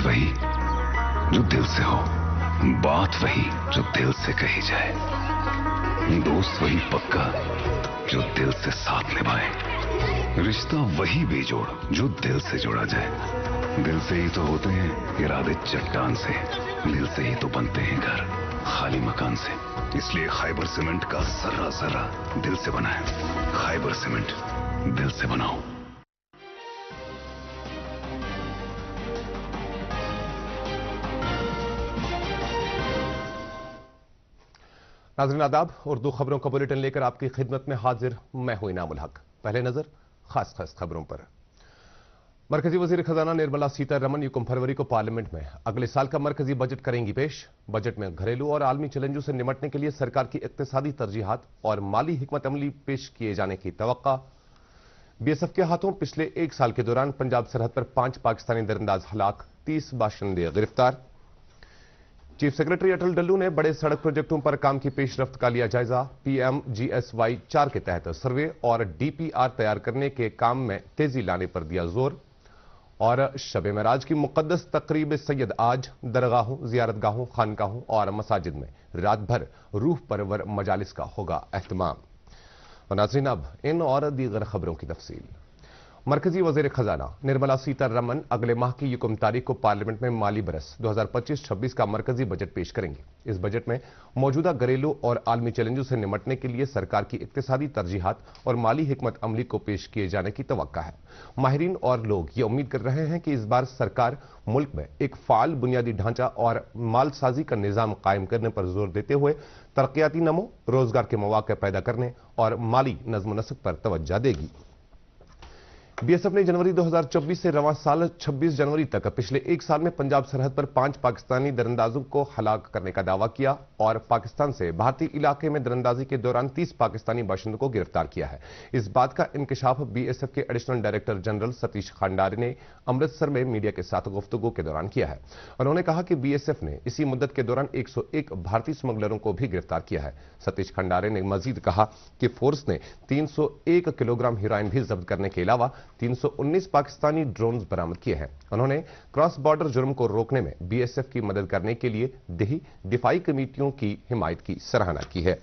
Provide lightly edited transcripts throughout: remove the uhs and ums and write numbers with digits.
मोहब्बत वही जो दिल से हो, बात वही जो दिल से कही जाए, दोस्त वही पक्का जो दिल से साथ निभाए, रिश्ता वही बेजोड़ जो दिल से जोड़ा जाए। दिल से ही तो होते हैं इरादे चट्टान से, दिल से ही तो बनते हैं घर खाली मकान से। इसलिए खैबर सीमेंट का जर्रा जर्रा दिल से बना है। खैबर सीमेंट, दिल से बनाओ। नाज़रीन आदाब, उर्दू खबरों का बुलेटिन लेकर आपकी खिदमत में हाजिर मैं हूं इनामुल हक। पहले नजर खास खबरों पर। मरकजी वजीर खजाना निर्मला सीतारमण 1 फरवरी को पार्लियामेंट में अगले साल का मरकजी बजट करेंगी पेश। बजट में घरेलू और आलमी चैलेंजों से निपटने के लिए सरकार की इक्तिसादी तरजीहात और माली हिकमत अमली पेश किए जाने की तवक्का। बीएसएफ के हाथों पिछले 1 साल के दौरान पंजाब सरहद पर 5 पाकिस्तानी दरअंदाज हलाक, 30 बाशिंदे गिरफ्तार। चीफ सेक्रेटरी अटल डल्लू ने बड़े सड़क प्रोजेक्टों पर काम की पेशरफ्त का लिया जायजा। PMGSY 4 के तहत सर्वे और DPR तैयार करने के काम में तेजी लाने पर दिया जोर। और शब मेराज की मुकद्दस तकरीब सैयद आज दरगाहों, जियारतगाहों, खानकाहों और मसाजिद में रात भर रूह परवर मजालिस का होगा एहतमाम। और नाज़रीन अब इन और दीगर खबरों की तफसील। मरकजी वजीर खजाना निर्मला सीतारमण अगले माह की 1 तारीख को पार्लियामेंट में माली बरस 2025-26 का मरकजी बजट पेश करेंगे। इस बजट में मौजूदा घरेलू और आलमी चैलेंजों से निपटने के लिए सरकार की इक्तिसादी तरजीहात और माली हिकमत अमली को पेश किए जाने की तवक्का है। माहिरीन और लोग ये उम्मीद कर रहे हैं कि इस बार सरकार मुल्क में एक फाल बुनियादी ढांचा और मालसाजी का निजाम कायम करने पर जोर देते हुए तरक्याती नमो, रोजगार के मौके पैदा करने और माली नज़्म नस्क पर तवज्जो देगी। बीएसएफ ने जनवरी 2024 से रवां साल 26 जनवरी तक पिछले 1 साल में पंजाब सरहद पर 5 पाकिस्तानी दरअंदाजों को हलाक करने का दावा किया और पाकिस्तान से भारतीय इलाके में दरअंदाजी के दौरान 30 पाकिस्तानी बाशिंदों को गिरफ्तार किया है। इस बात का इंकशाफ बीएसएफ के additional director general Satish Khandare ने अमृतसर में मीडिया के साथ गुफ्तगू के दौरान किया है। उन्होंने कहा कि बीएसएफ ने इसी मुद्दत के दौरान 101 भारतीय स्मगलरों को भी गिरफ्तार किया है। सतीश खंडारे ने मजीद कहा कि फोर्स ने 301 किलोग्राम हेरोइन भी जब्त करने के अलावा 319 पाकिस्तानी ड्रोन्स बरामद किए हैं। उन्होंने क्रॉस बॉर्डर जुर्म को रोकने में बीएसएफ की मदद करने के लिए देही दिफाई कमेटियों की हिमायत की सराहना की है।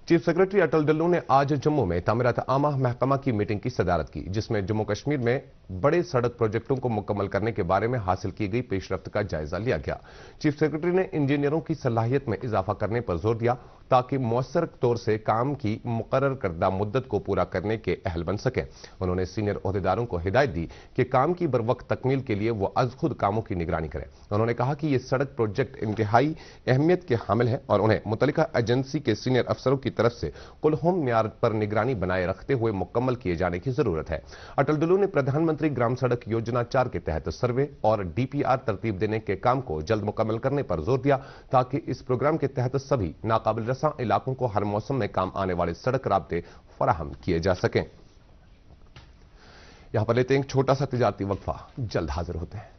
चीफ सेक्रेटरी अटल डल्लू ने आज जम्मू में तामीरात आमा महकमा की मीटिंग की सदारत की, जिसमें जम्मू कश्मीर में बड़े सड़क प्रोजेक्टों को मुकम्मल करने के बारे में हासिल की गई पेशरफ्त का जायजा लिया गया। चीफ सेक्रेटरी ने इंजीनियरों की सलाहियत में इजाफा करने पर जोर दिया ताकि मौसर तौर से काम की मुकर्रर करदा मुद्दत को पूरा करने के अहल बन सके। उन्होंने सीनियर ओहदेदारों को हिदायत दी कि काम की बरवक्त तकमील के लिए वो अज खुद कामों की निगरानी करें। उन्होंने कहा कि ये सड़क प्रोजेक्ट इंतहाई अहमियत के हामिल है और उन्हें मुतल्लिका एजेंसी के सीनियर अफसरों की तरफ से कुलहुम म्यार पर निगरानी बनाए रखते हुए मुकम्मल किए जाने की जरूरत है। अटल डल्लू ने प्रधानमंत्री ग्राम सड़क योजना 4 के तहत सर्वे और DPR तरतीब देने के काम को जल्द मुकम्मल करने पर जोर दिया ताकि इस प्रोग्राम के तहत सभी नाकाबिल रसा इलाकों को हर मौसम में काम आने वाले सड़क राब्ते फराहम किए जा सकें। यहां पर लेते हैं एक छोटा सा तिजारती वक्फा, जल्द हाजिर होते हैं।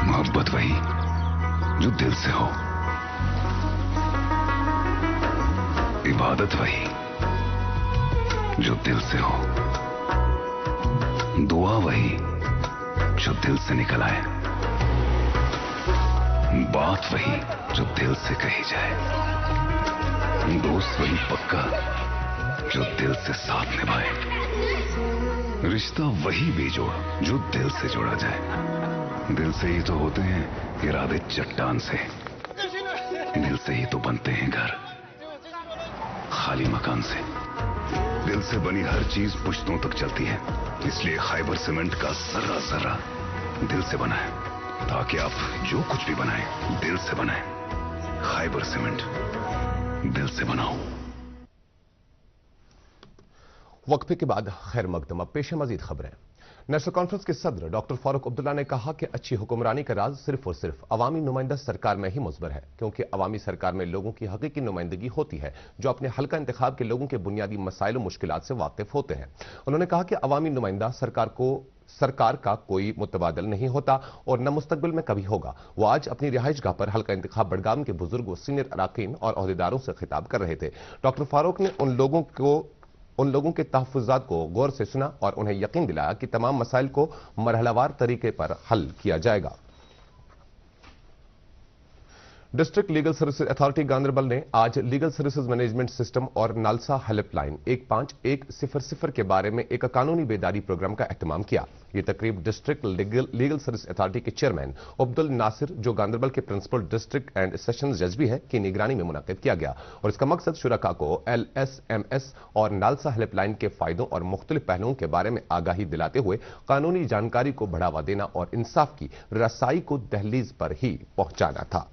मोहब्बत वही जो दिल से हो, इबादत वही जो दिल से हो, दुआ वही जो दिल से निकल आए, बात वही जो दिल से कही जाए, दोस्त वही पक्का जो दिल से साथ निभाए, रिश्ता वही बेजोड़ जो दिल से जोड़ा जाए। दिल से ही तो होते हैं इरादे चट्टान से, दिल से ही तो बनते हैं घर खाली मकान से। दिल से बनी हर चीज पुश्तों तक चलती है, इसलिए खैबर सीमेंट का जर्रा जर्रा दिल से बना है ताकि आप जो कुछ भी बनाएं दिल से बनाएं। खैबर सीमेंट, दिल से बनाओ। वक्फे के बाद खैर मकदम, अब पेश है मजीद खबरें। नेशनल कॉन्फ्रेंस के सदर डॉक्टर फारूक अब्दुल्ला ने कहा कि अच्छी हुक्मरानी का राज सिर्फ और सिर्फ अवामी नुमाइंदा सरकार में ही मुज़बर है, क्योंकि अवामी सरकार में लोगों की हकीकी नुमाइंदगी होती है जो अपने हल्का इंतखाब के लोगों के बुनियादी मसाइल और मुश्किलात से वाकिफ होते हैं। उन्होंने कहा कि अवामी नुमाइंदा सरकार को सरकार का कोई मुतबादल नहीं होता और न मुस्तकबिल में कभी होगा। वो आज अपनी रिहाइश गाह पर हल्का इंतखाब बडगाम के बुजुर्गों, सीनियर अराकीन और ओहदेदारों से खिताब कर रहे थे। डॉक्टर फारूक ने उन लोगों के तहफ़्फ़ुज़ात को गौर से सुना और उन्हें यकीन दिलाया कि तमाम मसाइल को मरहलावार तरीके पर हल किया जाएगा। District legal services authority Ganderbal ने आज लीगल सर्विसेज मैनेजमेंट सिस्टम और नालसा हेल्पलाइन 15100 के बारे में एक कानूनी बेदारी प्रोग्राम का एहतमाम किया। ये तकरीब डिस्ट्रिक्ट लीगल सर्विस अथॉरिटी के चेयरमैन अब्दुल नासिर, जो गांधरबल के प्रिंसिपल डिस्ट्रिक्ट एंड सेशंस जज भी है, की निगरानी में मुनक्किद किया गया और इसका मकसद शुरका को LSMS और नालसा हेल्पलाइन के फायदों और मुख्तलिफ पहलुओं के बारे में आगाही दिलाते हुए कानूनी जानकारी को बढ़ावा देना और इंसाफ की रसाई को दहलीज पर ही पहुंचाना था।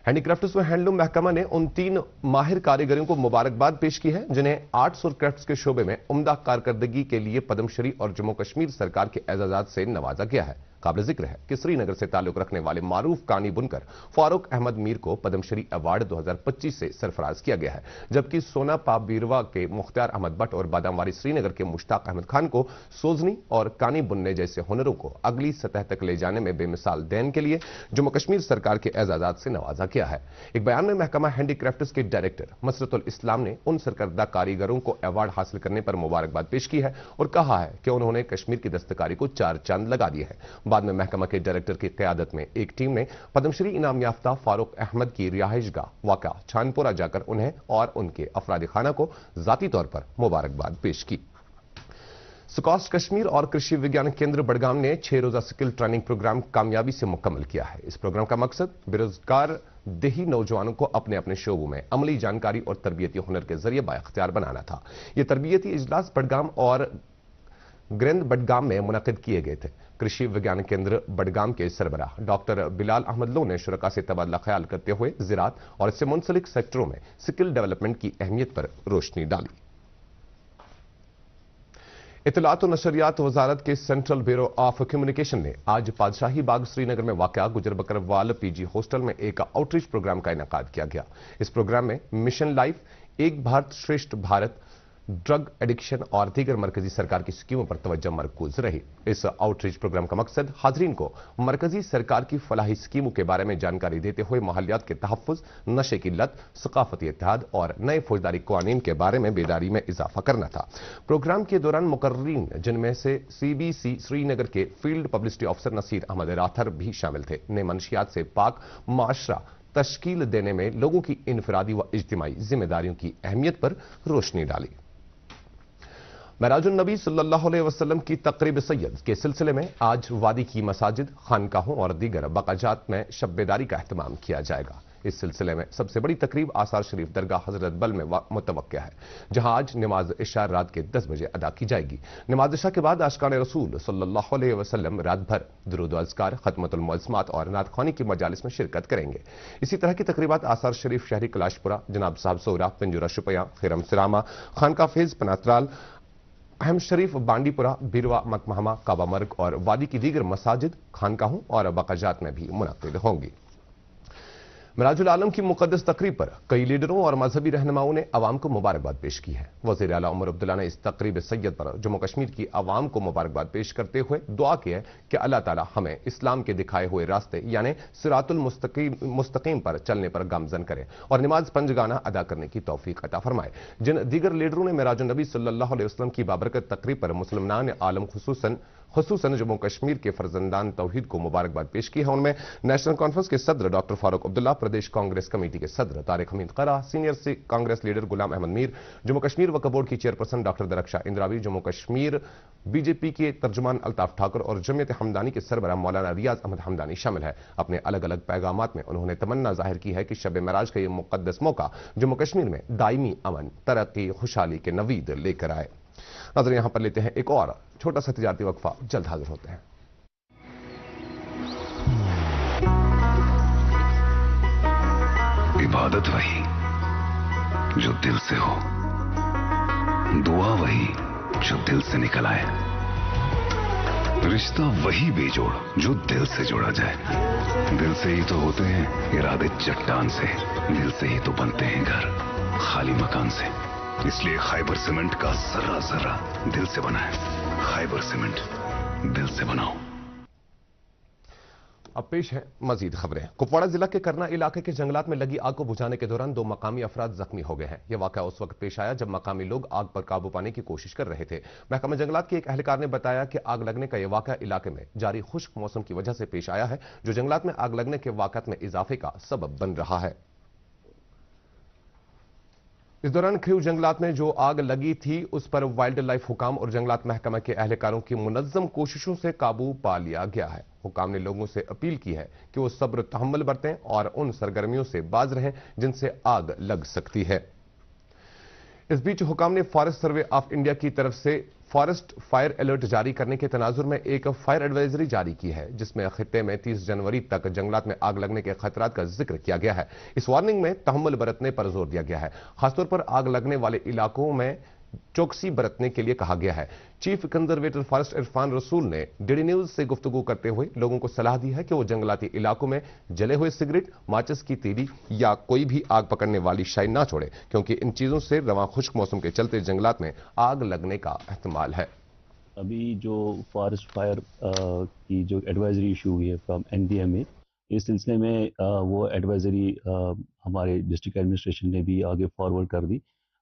हैंडीक्राफ्ट्स व हैंडलूम महकमा ने उन 3 माहिर कारीगरों को मुबारकबाद पेश की है जिन्हें आर्ट्स और क्राफ्ट्स के शोबे में उम्दा कारकर्दगी के लिए पद्मश्री और जम्मू कश्मीर सरकार के एजाजात से नवाजा गया है। काबिल जिक्र है कि श्रीनगर से ताल्लुक रखने वाले मारूफ कानी बुनकर फारूक अहमद मीर को पद्मश्री अवार्ड 2025 से सरफराज किया गया है, जबकि सोना पाप बीरवा के मुख्तार अहमद भट्ट और बादामवारी श्रीनगर के मुश्ताक अहमद खान को सोजनी और कानी बुनने जैसे हुनरों को अगली सतह तक ले जाने में बेमिसाल देन के लिए जम्मू कश्मीर सरकार के एजाजात से नवाजा किया है। एक बयान में महकमा हैंडीक्राफ्ट्स के डायरेक्टर मसरतुल इस्लाम ने उन सरकर्दा कारीगरों को अवार्ड हासिल करने पर मुबारकबाद पेश की है और कहा है कि उन्होंने कश्मीर की दस्तकारी को 4 चांद लगा दिए हैं। बाद में महकमा के डायरेक्टर की क़यादत में एक टीम ने पद्मश्री इनाम याफ्ता फारूक अहमद की रिहाइशगाह वाक़ा छानपुरा जाकर उन्हें और उनके अफराद खाना को जाती तौर पर मुबारकबाद पेश की। स्कॉस्ट कश्मीर और कृषि विज्ञान केंद्र बडगाम ने 6 रोजा स्किल ट्रेनिंग प्रोग्राम कामयाबी से मुकम्मल किया है। इस प्रोग्राम का मकसद बेरोजगार देही नौजवानों को अपने अपने शोबों में अमली जानकारी और तरबियती हुनर के जरिए बाइख्तियार बनाना था। यह तरबियती इजलास बडगाम और ग्रेंद बडगाम में मुनक्किद किए गए थे। कृषि विज्ञान केंद्र बडगाम के सरबराह डॉक्टर बिलाल अहमद लो ने शुरका से तबादला ख्याल करते हुए ज़राअत और इससे मुंसलिक सेक्टरों में स्किल डेवलपमेंट की अहमियत पर रोशनी डाली। इत्तलात और नशरियात वजारत के सेंट्रल ब्यूरो ऑफ कम्युनिकेशन ने आज पादशाही बाग श्रीनगर में वाक़या गुजर बकरवाल PG हॉस्टल में एक आउटरीच प्रोग्राम का इनेकाद किया गया। इस प्रोग्राम में मिशन लाइफ, एक भारत श्रेष्ठ भारत, ड्रग एडिक्शन और दीगर मरकजी सरकार की स्कीमों पर तवज्जो मरकूज रही। इस आउटरीच प्रोग्राम का मकसद हाजरीन को मरकजी सरकार की फलाही स्कीमों के बारे में जानकारी देते हुए माहौलियात के तहफ़्फ़ुज़, नशे की लत, सकाफती इत्तेहाद और नए फौजदारी कानून के बारे में बेदारी में इजाफा करना था। प्रोग्राम के दौरान मुकर्रीन, जिनमें से CBC श्रीनगर के field publicity officer Naseer Ahmad Rather भी शामिल थे, ने मनशियात से पाक माशरा तश्कील देने में लोगों की इनफरादी व इज्तिमाई जिम्मेदारियों की अहमियत पर रोशनी डाली। मेराजुन नबी सल्लल्लाहु अलैहि वसल्लम की तकरीब सैयद के सिलसिले में आज वादी की मसाजिद, खानकाहों और दीगर बकाजात में शब बेदारी का एहतमाम किया जाएगा। इस सिलसिले में सबसे बड़ी तकरीब आसार शरीफ दरगाह हजरत बल में मुतवक्किया है, जहां आज नमाज इशा रात के 10 बजे अदा की जाएगी। नमाज इशा के बाद आशिकान रसूल सल्लल्लाहु अलैहि वसल्लम रात भर दुरूद व अज़कार, खत्मतुल मुअज़्ज़मात और नात ख़्वानी की मजालिस में शिरकत करेंगे। इसी तरह की तकरीबात आसार शरीफ शहरी कलाशपुरा, जनाब साहब सोरा, पिंजुरा शुपया, खिरम सिरामा, खानका फेज पनातराल, अहम शरीफ बांडीपुरा, बीरवा मकमहमा, काबा मर्ग और वादी की दीगर मसाजिद, खानकाहों और बकाजात में भी मुनक्किद होंगी। मिराजुल आलम की मुकद्दस तकरीब पर कई लीडरों और मजहबी रहनुमाओं ने अवाम को मुबारकबाद पेश की है। वज़ीर आला उमर अब्दुल्ला ने इस तकरीब सैयद पर जम्मू कश्मीर की अवाम को मुबारकबाद पेश करते हुए दुआ की है कि अल्लाह ताला हमें इस्लाम के दिखाए हुए रास्ते यानी सिरातुल मुस्तकीम पर चलने पर गामजन करे और नमाज पंजगाना अदा करने की तौफीक अता फरमाए। जिन दीगर लीडरों ने मिराजुन नबी सल्लल्लाहु अलैहि वसल्लम की बाबरकत तकरीब पर मुसलमान आलम खुसूसन जम्मू कश्मीर के फर्जंदान तौहीद को मुबारकबाद पेश की है, उनमें नेशनल कॉन्फ्रेंस के सदर डॉक्टर फारूक अब्दुल्ला, प्रदेश कांग्रेस कमेटी के सदर तारिक हमीद करा, सीनियर कांग्रेस लीडर गुलाम अहमद मीर, जम्मू कश्मीर वक्फ बोर्ड की chairperson doctor Darakhshan Andrabi, Jammu Kashmir BJP के तर्जुमान अल्ताफ ठाकुर और जमीयत हमदानी के सरबराह मौलाना रियाज अहमद हमदानी शामिल है। अपने अलग अलग पैगामात में उन्होंने तमन्ना जाहिर की है कि शब मेराज का ये मुकद्दस मौका जम्मू कश्मीर में दायमी अमन, तरक्की, खुशहाली के नवीद लेकर आए। नाज़रीन, यहां पर लेते हैं एक और छोटा सा तिजारती वक्फा, जल्द हाजिर होते हैं। इबादत वही जो दिल से हो, दुआ वही जो दिल से निकल आए, रिश्ता वही बेजोड़ जो दिल से जोड़ा जाए। दिल से ही तो होते हैं इरादे चट्टान से, दिल से ही तो बनते हैं घर खाली मकान से। इसलिए खैबर सीमेंट का जर्रा जर्रा दिल से बना है। खाइबर सीमेंट, दिल से बनाओ। अब पेश है मजीद खबरें। कुपवाड़ा जिला के करना इलाके के जंगलात में लगी आग को बुझाने के दौरान 2 मकामी अफराद जख्मी हो गए हैं। यह वाकया उस वक्त पेश आया जब मकामी लोग आग पर काबू पाने की कोशिश कर रहे थे। महकमा जंगलात के एक एहलकार ने बताया कि आग लगने का यह वाकया इलाके में जारी खुश्क मौसम की वजह से पेश आया है, जो जंगलात में आग लगने के वाकयात में इजाफे का सबब बन रहा है। इस दौरान खरीव जंगलात में जो आग लगी थी उस पर वाइल्ड लाइफ हुकाम और जंगलात महकमा के एहलकारों की मुनज्जम कोशिशों से काबू पा लिया गया है। हुकाम ने लोगों से अपील की है कि वो सब्र तहम्मुल बरतें और उन सरगर्मियों से बाज रहें जिनसे आग लग सकती है। इस बीच हुकाम ने फॉरेस्ट सर्वे ऑफ इंडिया की तरफ से फॉरेस्ट फायर अलर्ट जारी करने के तनाजुर में एक फायर एडवाइजरी जारी की है, जिसमें खित्ते में 30 जनवरी तक जंगलात में आग लगने के खतरात का जिक्र किया गया है। इस वार्निंग में तहम्मुल बरतने पर जोर दिया गया है। खासतौर पर आग लगने वाले इलाकों में चौकसी बरतने के लिए कहा गया है। चीफ कंजर्वेटर फॉरेस्ट इरफान रसूल ने डीडी न्यूज से गुफ्तगू करते हुए लोगों को सलाह दी है कि वो जंगलाती इलाकों में जले हुए सिगरेट, माचिस की तीली या कोई भी आग पकड़ने वाली शाई ना छोड़े, क्योंकि इन चीजों से रवां खुश्क मौसम के चलते जंगलात में आग लगने का एहतमाल है। अभी जो फॉरेस्ट फायर की जो एडवाइजरी इशू हुई है फ्रॉम एनडीएमए, इस सिलसिले में वो एडवाइजरी हमारे डिस्ट्रिक्ट एडमिनिस्ट्रेशन ने भी आगे फॉरवर्ड कर दी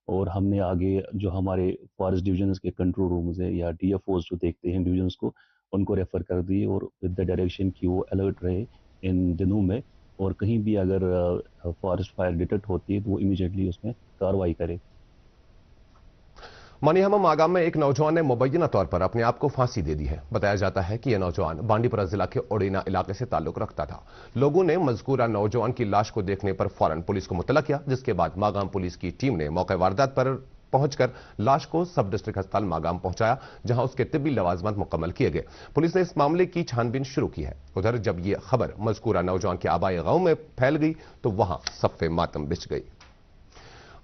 और हमने आगे जो हमारे फॉरेस्ट डिविजन्स के कंट्रोल रूम्स हैं या डीएफओज जो देखते हैं डिविजन्स को, उनको रेफर कर दी और विद द डायरेक्शन की वो अलर्ट रहे इन दिनों में, और कहीं भी अगर फॉरेस्ट फायर डिटेक्ट होती है तो वो इमीडिएटली उसमें कार्रवाई करे। मनिहमा मागाम में एक नौजवान ने मुबैना तौर पर अपने आप को फांसी दे दी है। बताया जाता है कि यह नौजवान बांडीपुरा जिला के ओडीना इलाके से ताल्लुक रखता था। लोगों ने मजकूरा नौजवान की लाश को देखने पर फौरन पुलिस को मुतला किया, जिसके बाद मागाम पुलिस की टीम ने मौके वारदात पर पहुंचकर लाश को सब डिस्ट्रिक्ट अस्पताल मागाम पहुंचाया, जहां उसके तिब्बी लवाजमात मुकम्मल किए गए। पुलिस ने इस मामले की छानबीन शुरू की है। उधर जब यह खबर मजकूरा नौजवान के आबाई गांव में फैल गई तो वहां सफ़े मातम बिछ गई।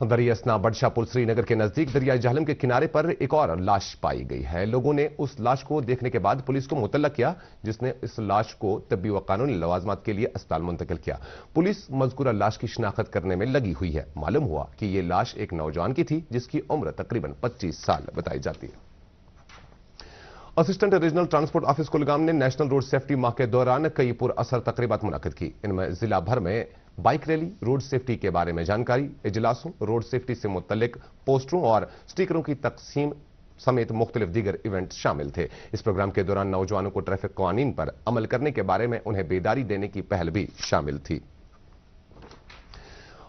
दरियासना बडशाहपुर श्रीनगर के नजदीक दरिया झालम के किनारे पर एक और लाश पाई गई है। लोगों ने उस लाश को देखने के बाद पुलिस को मुतल्लक किया, जिसने इस लाश को तिब्बी व कानूनी लवाजमात के लिए अस्पताल मुंतकिल किया। पुलिस मजकूरा लाश की शिनाख्त करने में लगी हुई है। मालूम हुआ कि यह लाश एक नौजवान की थी, जिसकी उम्र तकरीबन 25 साल बताई जाती है। Assistant regional transport office Kulgam ने नेशनल रोड सेफ्टी माह के दौरान कई पुरअसर तकरीबात मुनक्किद की। इनमें जिला भर में बाइक रैली, रोड सेफ्टी के बारे में जानकारी, इजलासों, रोड सेफ्टी से मुतल्लिक पोस्टरों और स्टिकरों की तकसीम समेत मुख्तलिफ दीगर इवेंट शामिल थे। इस प्रोग्राम के दौरान नौजवानों को ट्रैफिक कानून पर अमल करने के बारे में उन्हें बेदारी देने की पहल भी शामिल थी।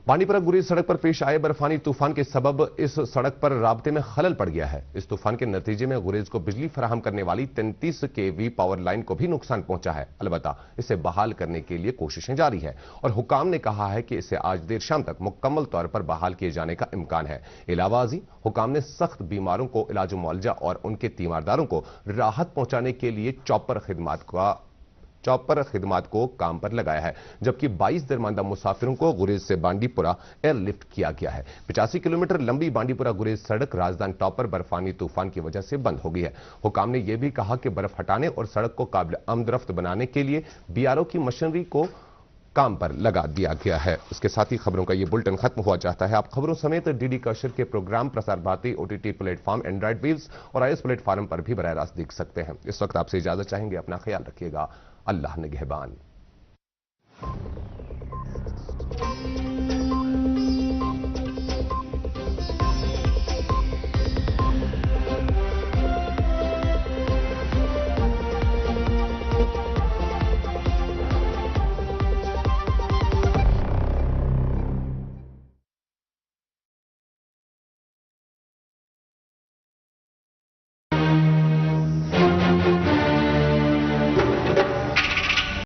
बांडीपुरा गुरेज सड़क पर पेश आए बर्फानी तूफान के सबब इस सड़क पर राब्ते में खलल पड़ गया है। इस तूफान के नतीजे में गुरेज को बिजली फराहम करने वाली 33 kV पावर लाइन को भी नुकसान पहुंचा है। अलबत्ता इसे बहाल करने के लिए कोशिशें जारी है और हुकाम ने कहा है कि इसे आज देर शाम तक मुकम्मल तौर पर बहाल किए जाने का इम्कान है। इलावाजी हुकाम ने सख्त बीमारों को इलाज मुआवजा और उनके तीमारदारों को राहत पहुंचाने के लिए चॉपर खिदमात को काम पर लगाया है, जबकि 22 दरमानदा मुसाफिरों को गुरेज से बांडीपुरा एयरलिफ्ट किया गया है। 85 किलोमीटर लंबी बांडीपुरा गुरेज सड़क राजधानी टॉपर बर्फानी तूफान की वजह से बंद हो गई है। हुकाम ने यह भी कहा कि बर्फ हटाने और सड़क को काबिल आमदरफ्त बनाने के लिए बीआरओ की मशीनरी को काम पर लगा दिया गया है। इसके साथ ही खबरों का यह बुलेटिन खत्म हुआ चाहता है। आप खबरों समेत डीडी कशर के program Prasar Bharati OTT platform, android Waves और आईएस प्लेटफॉर्म पर भी बराह रास्त देख सकते हैं। इस वक्त आपसे इजाजत चाहेंगे। अपना ख्याल रखिएगा। अल्लाह निगहबान।